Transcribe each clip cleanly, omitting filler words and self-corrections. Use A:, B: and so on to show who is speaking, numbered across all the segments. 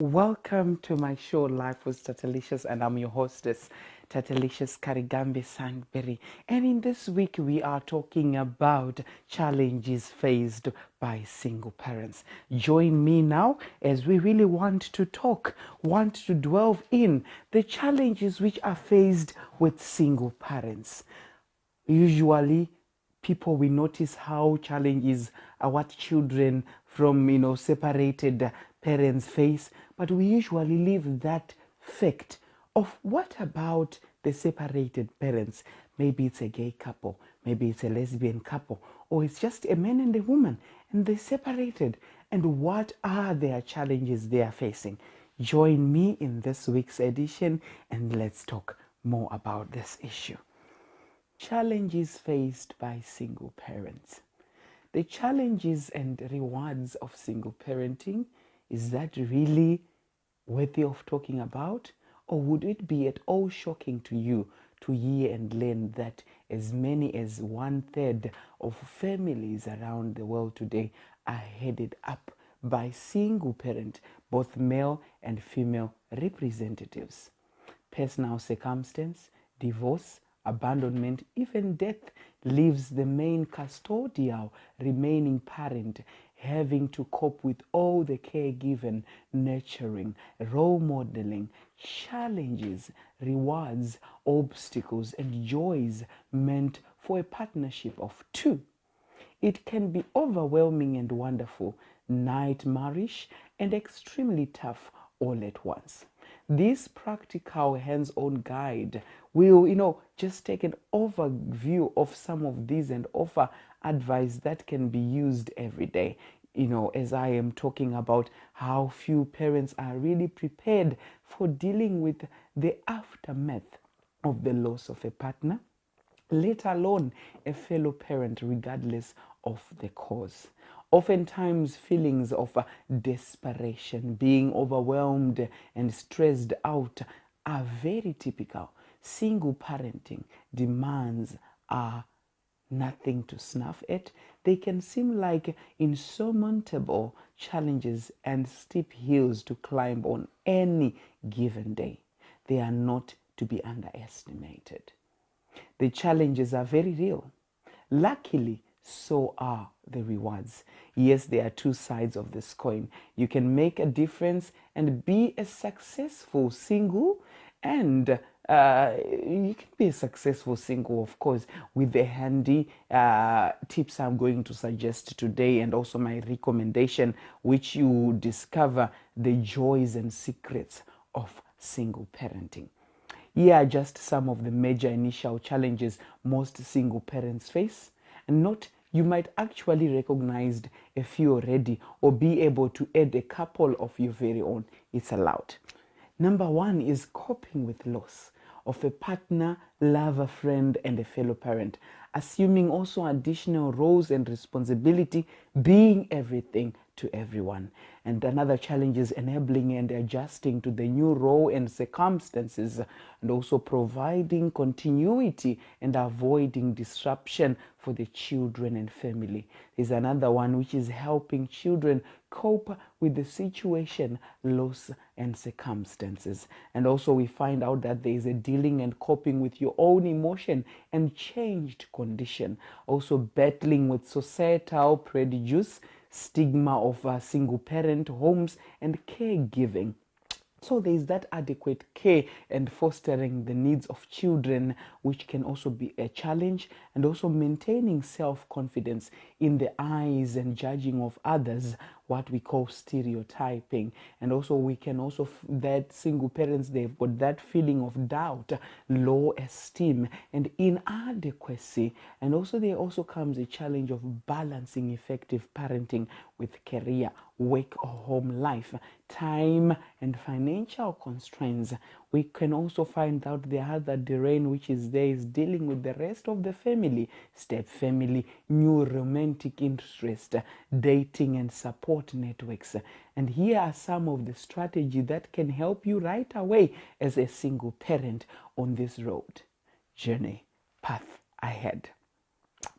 A: Welcome to my show, Life with Tatelicious, and I'm your hostess, Tatelicious Karigambe Sandberg. And in this week, we are talking about challenges faced by single parents. Join me now as we really want to delve in the challenges which are faced with single parents. Usually, people will notice how challenges are what children from separated parents face, but we usually leave that fact of what about the separated parents. Maybe it's a gay couple, maybe it's a lesbian couple, or it's just a man and a woman and they separated, and what are their challenges they are facing. Join me in this week's edition and let's talk more about this issue. Challenges faced by single parents. The challenges and rewards of single parenting, is that really worthy of talking about? Or would it be at all shocking to you to hear and learn that as many as 1/3 of families around the world today are headed up by single parent, both male and female representatives? Personal circumstance, divorce, abandonment, even death leaves the main custodial remaining parent having to cope with all the caregiving, nurturing, role modeling, challenges, rewards, obstacles, and joys meant for a partnership of two. It can be overwhelming and wonderful, nightmarish, and extremely tough all at once. This practical hands-on guide will just take an overview of some of these and offer advice that can be used every day. As I am talking about how few parents are really prepared for dealing with the aftermath of the loss of a partner, let alone a fellow parent, regardless of the cause. Oftentimes, feelings of desperation, being overwhelmed and stressed out are very typical. Single parenting demands are nothing to snuff at. They can seem like insurmountable challenges and steep hills to climb on any given day. They are not to be underestimated. The challenges are very real. Luckily, so are the rewards. Yes, there are two sides of this coin. You can make a difference and be a successful single, and you can be a successful single, of course, with the handy tips I'm going to suggest today, and also my recommendation, which you discover the joys and secrets of single parenting. Here are just some of the major initial challenges most single parents face. And note, you might actually recognize a few already or be able to add a couple of your very own. It's allowed. Number one is coping with loss of a partner, lover, friend, and a fellow parent, assuming also additional roles and responsibility, being everything to everyone. And another challenge is enabling and adjusting to the new role and circumstances, and also providing continuity and avoiding disruption for the children and family. There's another one which is helping children cope with the situation, loss, and circumstances. And also we find out that there is a dealing and coping with your own emotion and changed condition. Also battling with societal prejudice, stigma of single parent homes, and caregiving. So there is that adequate care and fostering the needs of children, which can also be a challenge, and also maintaining self-confidence in the eyes and judging of others, what we call stereotyping. And also we can also, that single parents, they've got that feeling of doubt, low esteem, and inadequacy. And also there also comes a challenge of balancing effective parenting with career, work, or home life, time, and financial constraints. We can also find out the other terrain which is there is dealing with the rest of the family, step family, new romantic interest, dating, and support networks. And here are some of the strategies that can help you right away as a single parent on this road journey path ahead.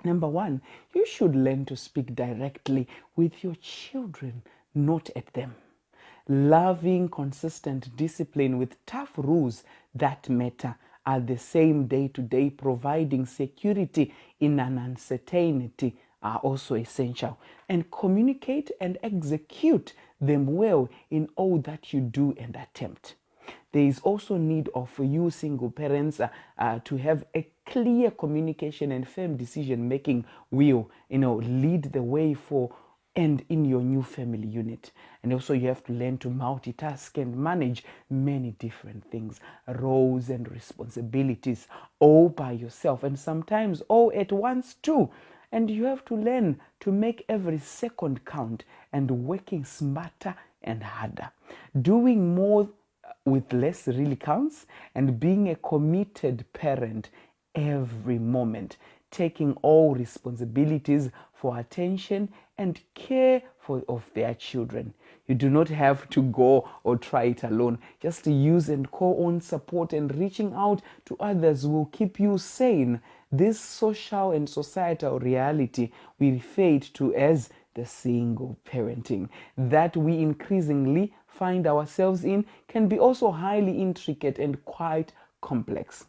A: Number one, you should learn to speak directly with your children, not at them. Loving, consistent discipline with tough rules that matter are the same day to day, providing security in an uncertainty are also essential. And communicate and execute them well in all that you do and attempt. There is also need of you single parents to have a clear communication and firm decision making will lead the way for and in your new family unit. And also you have to learn to multitask and manage many different things, roles and responsibilities, all by yourself, and sometimes all at once too. And you have to learn to make every second count and working smarter and harder. Doing more with less really counts, and being a committed parent every moment, taking all responsibilities for attention and care of their children. You do not have to go or try it alone. Just use and call on support, and reaching out to others will keep you sane. This social and societal reality we refer to as the single parenting that we increasingly find ourselves in can be also highly intricate and quite complex.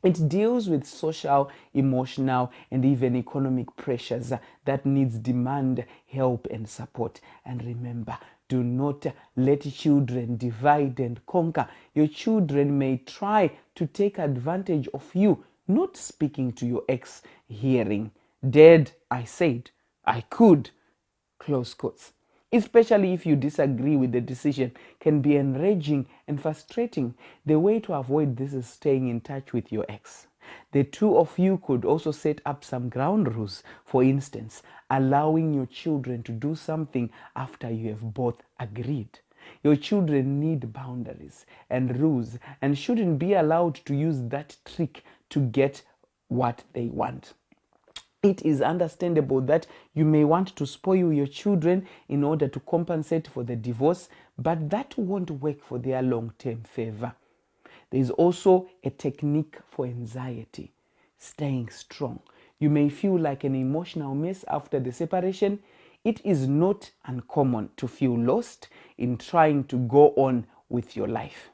A: It deals with social, emotional, and even economic pressures that needs demand help and support. And remember, do not let children divide and conquer. Your children may try to take advantage of you not speaking to your ex, hearing, "Dad, I said, I could," close quotes. Especially if you disagree with the decision, can be enraging and frustrating. The way to avoid this is staying in touch with your ex. The two of you could also set up some ground rules. For instance, allowing your children to do something after you have both agreed. Your children need boundaries and rules and shouldn't be allowed to use that trick to get what they want. It is understandable that you may want to spoil your children in order to compensate for the divorce, but that won't work for their long-term favor. There is also a technique for anxiety, staying strong. You may feel like an emotional mess after the separation. It is not uncommon to feel lost in trying to go on with your life.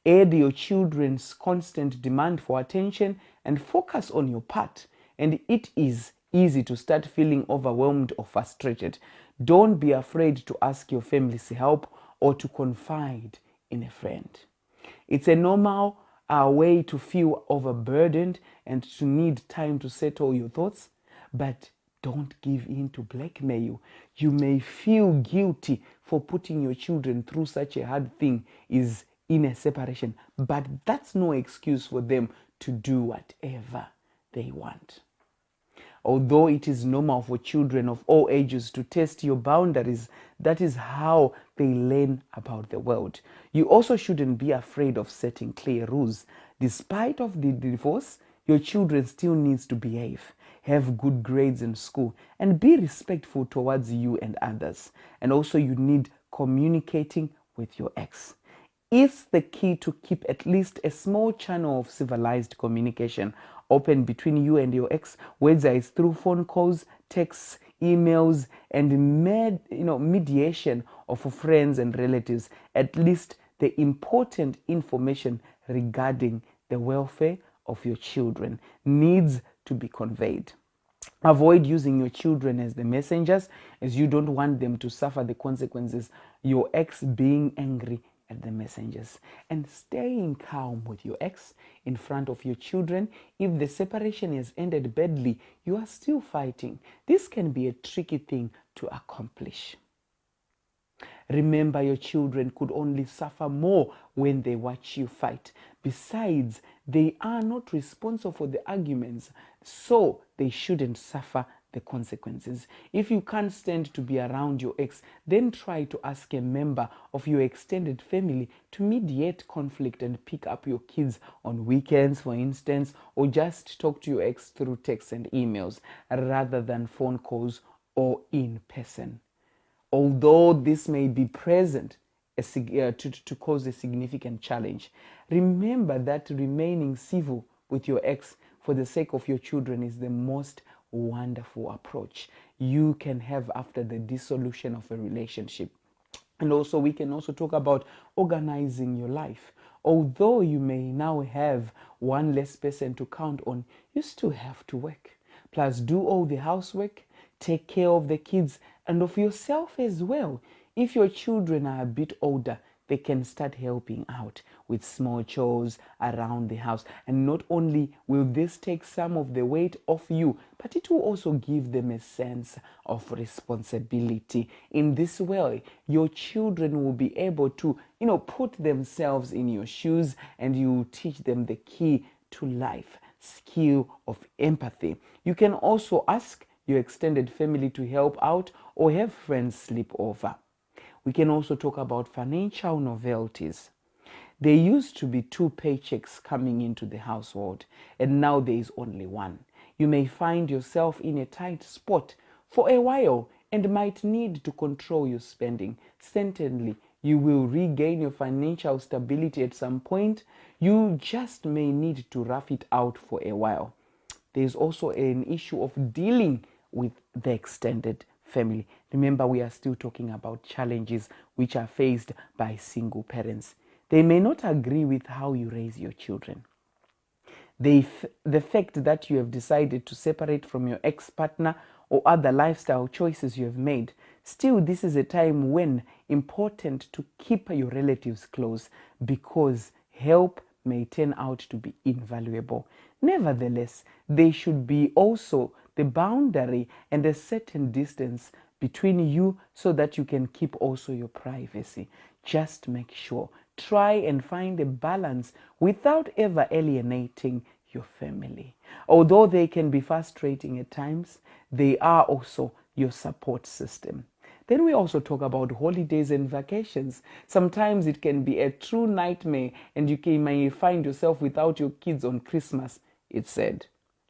A: Aid your children's constant demand for attention and focus on your part. And it is easy to start feeling overwhelmed or frustrated. Don't be afraid to ask your family's help or to confide in a friend. It's a normal way to feel overburdened and to need time to settle your thoughts, but don't give in to blackmail. You may feel guilty for putting your children through such a hard thing is in a separation, but that's no excuse for them to do whatever they want. Although it is normal for children of all ages to test your boundaries, that is how they learn about the world. You also shouldn't be afraid of setting clear rules. Despite of the divorce, your children still needs to behave, have good grades in school, and be respectful towards you and others. And also you need communicating with your ex. It's the key to keep at least a small channel of civilized communication open between you and your ex, whether it's through phone calls, texts, emails, and mediation of friends and relatives. At least the important information regarding the welfare of your children needs to be conveyed. Avoid using your children as the messengers, as you don't want them to suffer the consequences, your ex being angry at the messengers. And staying calm with your ex in front of your children. If the separation has ended badly, you are still fighting. This can be a tricky thing to accomplish. Remember, your children could only suffer more when they watch you fight. Besides, they are not responsible for the arguments, so they shouldn't suffer the consequences. If you can't stand to be around your ex, then try to ask a member of your extended family to mediate conflict and pick up your kids on weekends, for instance, or just talk to your ex through texts and emails rather than phone calls or in person. Although this may be present to cause a significant challenge, remember that remaining civil with your ex for the sake of your children is the most wonderful approach you can have after the dissolution of a relationship. And also, we can also talk about organizing your life. Although you may now have one less person to count on, you still have to work. Plus, do all the housework, take care of the kids and of yourself as well. If your children are a bit older, they can start helping out with small chores around the house. And not only will this take some of the weight off you, but it will also give them a sense of responsibility. In this way, your children will be able to, put themselves in your shoes, and you teach them the key to life, skill of empathy. You can also ask your extended family to help out or have friends sleep over. We can also talk about financial novelties. There used to be 2 paychecks coming into the household, and now there is only one. You may find yourself in a tight spot for a while and might need to control your spending. Certainly, you will regain your financial stability at some point. You just may need to rough it out for a while. There's also an issue of dealing with the extended family. Remember, we are still talking about challenges which are faced by single parents. They may not agree with how you raise your children. The fact that you have decided to separate from your ex-partner or other lifestyle choices you have made, still this is a time when important to keep your relatives close, because help may turn out to be invaluable. Nevertheless, there should be also the boundary and a certain distance between you so that you can keep also your privacy. Just make sure. Try and find a balance without ever alienating your family. Although they can be frustrating at times, they are also your support system. Then we also talk about holidays and vacations. Sometimes it can be a true nightmare, and you may find yourself without your kids on Christmas, it's said.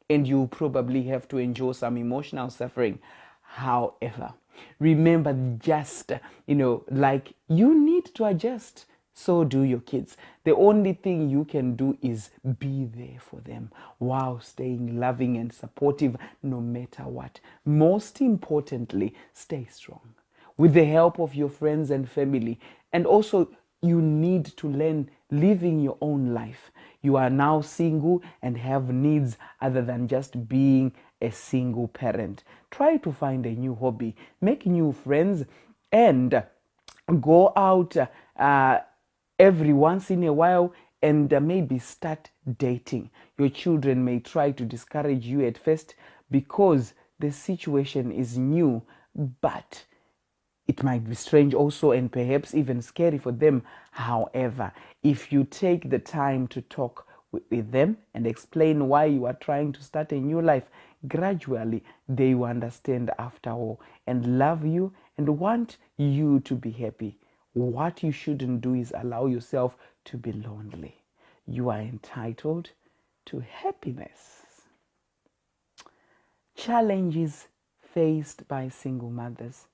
A: And you probably have to endure some emotional suffering. However, remember, just, like, you need to adjust. So do your kids. The only thing you can do is be there for them while staying loving and supportive no matter what. Most importantly, stay strong with the help of your friends and family. And also, you need to learn living your own life. You are now single and have needs other than just being a single parent. Try to find a new hobby, make new friends, and go out every once in a while, and maybe start dating. Your children may try to discourage you at first because the situation is new, but it might be strange also, and perhaps even scary for them. However, if you take the time to talk with them and explain why you are trying to start a new life, gradually they will understand after all and love you and want you to be happy. What you shouldn't do is allow yourself to be lonely. You are entitled to happiness. Challenges faced by single mothers.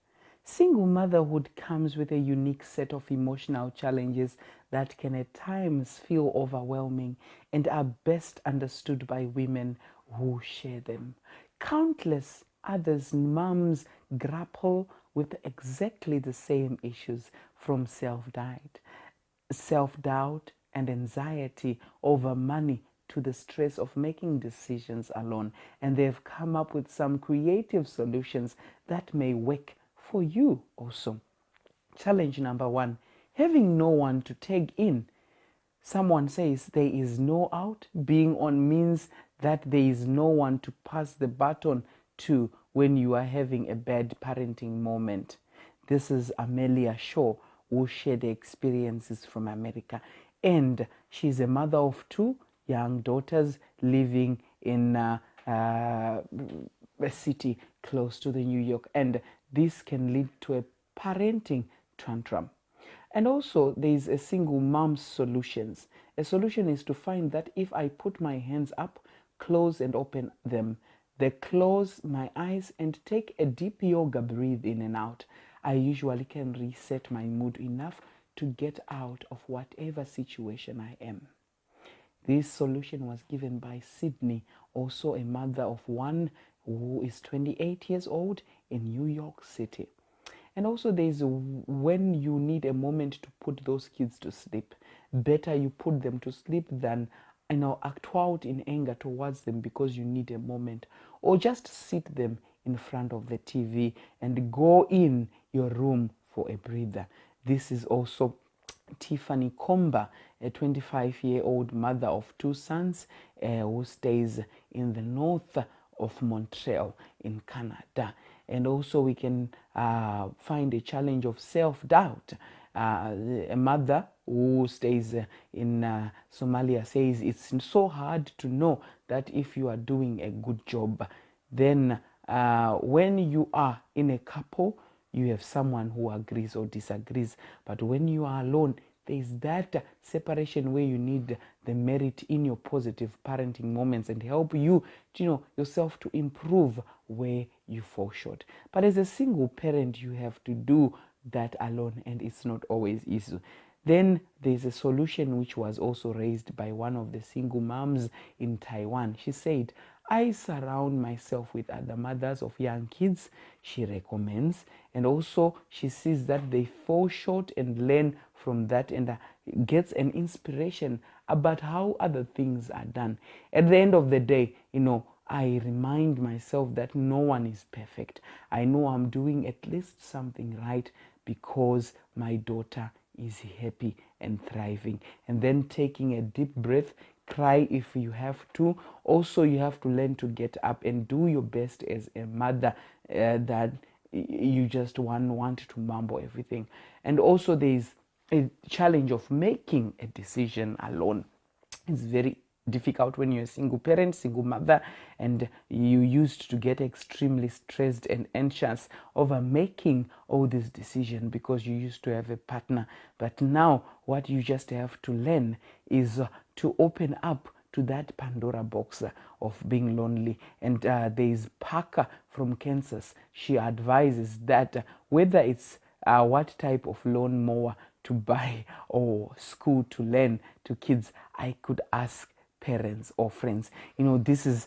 A: Single motherhood comes with a unique set of emotional challenges that can at times feel overwhelming and are best understood by women who share them. Countless others moms grapple with exactly the same issues, from self-doubt and anxiety over money to the stress of making decisions alone. And they've come up with some creative solutions that may work for you also. Challenge number 1, having no one to take in. Someone says there is no out. Being on means that there is no one to pass the baton to when you are having a bad parenting moment. This is Amelia Shaw, who shared the experiences from America. And she's a mother of 2 young daughters living in a city close to the New York. And this can lead to a parenting tantrum. And also, there is a single mom's solutions. A solution is to find that if I put my hands up, close and open them, then close my eyes and take a deep yoga breathe in and out, I usually can reset my mood enough to get out of whatever situation I am. This solution was given by Sydney, also a mother of 1 who is 28 years old in New York City. And also there's when you need a moment to put those kids to sleep. Better you put them to sleep than act out in anger towards them because you need a moment, or just sit them in front of the TV and go in your room for a breather. This is also Tiffany Comba, a 25-year-old mother of two sons who stays in the north of Montreal in Canada. And also we can find a challenge of self-doubt. A mother who stays in Somalia says it's so hard to know that if you are doing a good job. Then when you are in a couple, you have someone who agrees or disagrees. But when you are alone, there is that separation where you need the merit in your positive parenting moments and help you, yourself to improve where you fall short. But as a single parent, you have to do that alone, and it's not always easy. Then there's a solution which was also raised by one of the single moms in Taiwan. She said, I surround myself with other mothers of young kids, she recommends, and also she sees that they fall short and learn from that and gets an inspiration about how other things are done. At the end of the day, I remind myself that no one is perfect. I know I'm doing at least something right because my daughter is happy and thriving. And then taking a deep breath, cry if you have to. Also, you have to learn to get up and do your best as a mother, that you just want to mumble everything. And also there's a challenge of making a decision alone. It's very difficult when you're a single parent, single mother, and you used to get extremely stressed and anxious over making all this decision because you used to have a partner. But now what you just have to learn is to open up to that Pandora box of being lonely. And there's Parker from Kansas. She advises that whether it's what type of lawnmower to buy or school to learn to kids, I could ask parents or friends. This is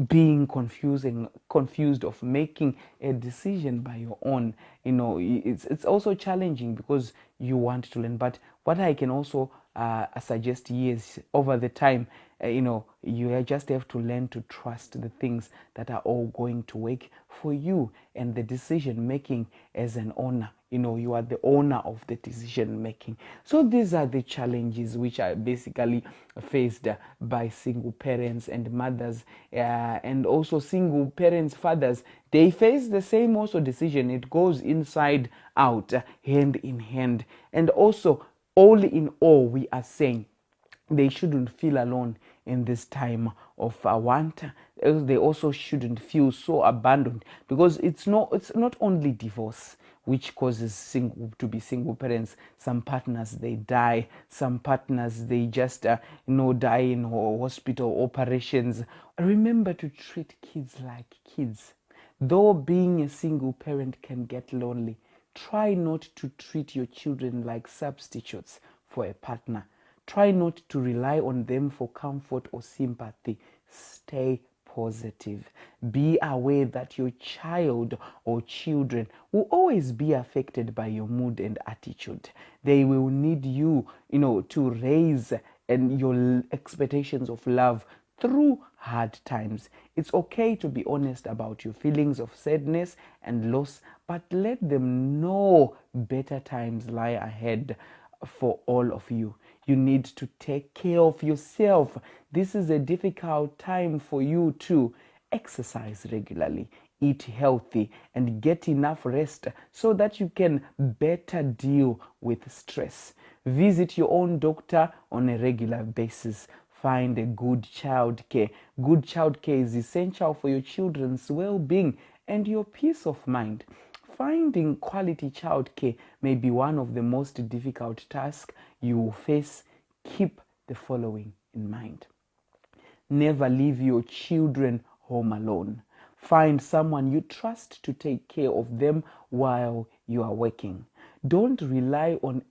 A: being confused of making a decision by your own. It's also challenging because you want to learn. But what I can also suggest is over the time, you just have to learn to trust the things that are all going to work for you and the decision making as an owner. You are the owner of the decision making. So these are the challenges which are basically faced by single parents and mothers, and also single parents, fathers. They face the same also decision. It goes inside out, hand in hand. And also, all in all, we are saying they shouldn't feel alone in this time of want. They also shouldn't feel so abandoned, because it's not only divorce which causes single parents. Some partners, they die. Some partners, they just die in hospital operations. Remember to treat kids like kids. Though being a single parent can get lonely, try not to treat your children like substitutes for a partner. Try not to rely on them for comfort or sympathy. Stay positive. Be aware that your child or children will always be affected by your mood and attitude. They will need you, to raise and your expectations of love through hard times. It's okay to be honest about your feelings of sadness and loss, but let them know better times lie ahead for all of you. You need to take care of yourself. This is a difficult time for you to exercise regularly, eat healthy, and get enough rest so that you can better deal with stress. Visit your own doctor on a regular basis. Find a good child care. Good child care is essential for your children's well-being and your peace of mind. Finding quality childcare may be one of the most difficult tasks you will face. Keep the following in mind. Never leave your children home alone. Find someone you trust to take care of them while you are working. Don't rely on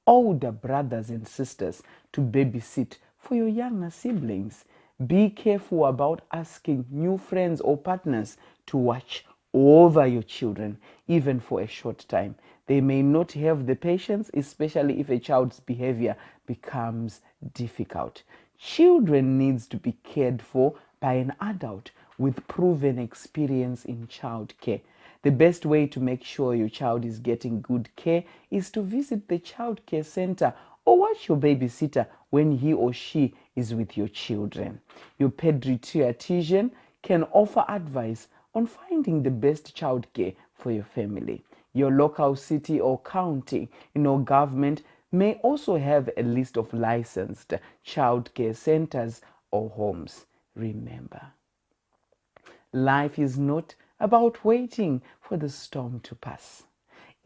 A: older brothers and sisters to babysit for your younger siblings. Be careful about asking new friends or partners to watch over your children, even for a short time. They may not have the patience, especially if a child's behavior becomes difficult. Children needs to be cared for by an adult with proven experience in child care. The best way to make sure your child is getting good care is to visit the child care center or watch your babysitter when he or she is with your children. Your pediatrician can offer advice on finding the best child care for your family. Your local city or county, government may also have a list of licensed child care centers or homes. Remember, life is not about waiting for the storm to pass.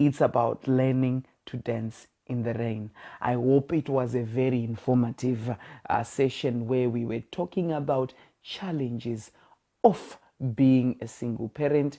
A: It's about learning to dance in the rain. I hope it was a very informative session where we were talking about challenges of being a single parent.